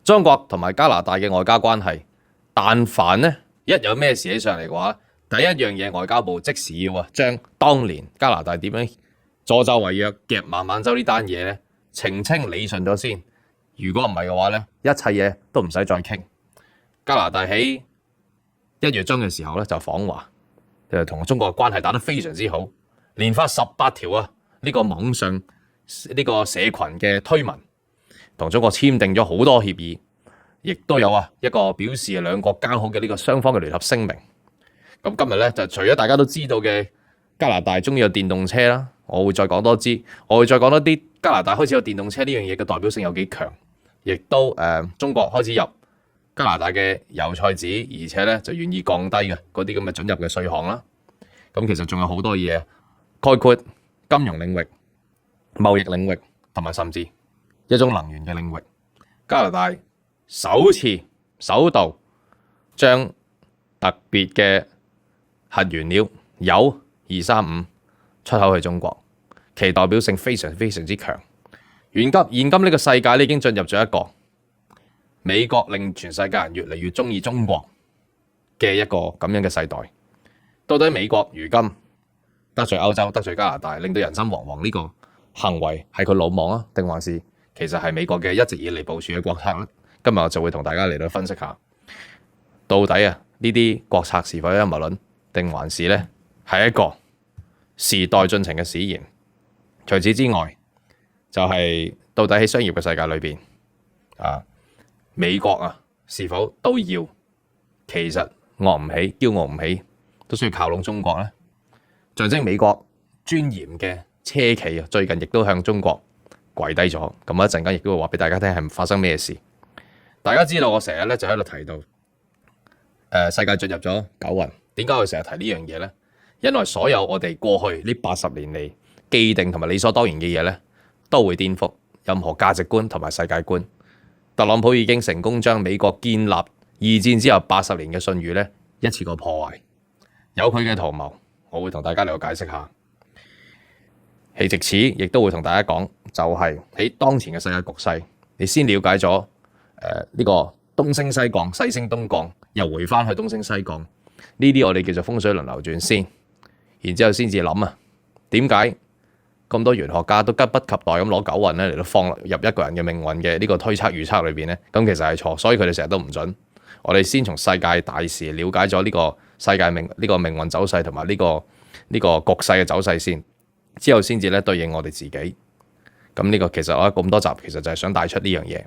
中國同埋加拿大嘅外交關係，但凡呢一有咩事起上嚟嘅話，第一樣嘢外交部即時要將當年加拿大點樣助紂為虐夾孟晚舟呢單嘢咧澄清理順咗先。如果唔係嘅話咧，一切嘢都唔使再傾。加拿大喺1月中嘅時候咧就訪華，就同中國嘅關係打得非常之好，連發18條呢個網上呢個社群嘅推文，同中國簽訂咗好多協議，亦都有一個表示兩國交好嘅呢個雙方嘅聯合聲明。咁今日咧就除咗大家都知道嘅加拿大終於有電動車啦，我會再講多啲，我會再講多啲加拿大開始有電動車呢樣嘢嘅代表性有幾強，亦都中國開始入加拿大嘅油菜籽，而且咧就願意降低嘅嗰啲咁嘅准入嘅稅項啦。咁其實仲有好多嘢，概括金融領域、貿易領域同埋甚至一種能源嘅領域，加拿大首度將特別嘅核原料鈾235出口去中國，其代表性非常非常之強。現今呢個世界已經進入咗一個美國令全世界人越嚟越中意中國嘅一個咁樣嘅世代。到底美國如今得罪歐洲、得罪加拿大，令到人心惶惶呢個行為係佢魯莽啊，定還是其實係美國嘅一直以嚟部署嘅國策咧？今日我就會同大家嚟到分析下，到底呢啲國策是否陰謀論，定還是咧係一個時代進程嘅使然？除此之外，就係到底喺商業嘅世界裏邊美國是否都要其實餓唔起、驕傲唔起，都需要靠攏中國咧？象徵美國尊嚴嘅車企最近亦都向中國跪低咗。咁一陣間亦都會話俾大家聽係發生咩事。大家知道我成日咧就喺度提到世界進入咗九運。點解我成日提呢樣嘢咧？因為所有我哋過去呢80年嚟既定同埋理所當然嘅嘢咧，都會顛覆任何價值觀同埋世界觀。特朗普已經成功將美國建立2戰之後80年嘅信譽咧一次過破壞，有佢嘅圖謀，我會同大家嚟到解釋下。係藉此亦都會同大家講，就係喺當前嘅世界局勢，你先了解咗呢個東升西降、西升東降，又回翻去東升西降，呢啲我哋叫做風水輪流轉先，然之後先至諗點解咁多玄學家都急不及待咁攞九運咧嚟到放入一個人嘅命運嘅呢個推測預測裏邊咧？咁其實係錯，所以佢哋成日都唔準。我哋先從世界大事了解咗呢個世界命運走勢同埋呢個局勢嘅走勢先，之後先至咧對應我哋自己。咁呢個其實我咁多集其實就係想帶出呢樣嘢。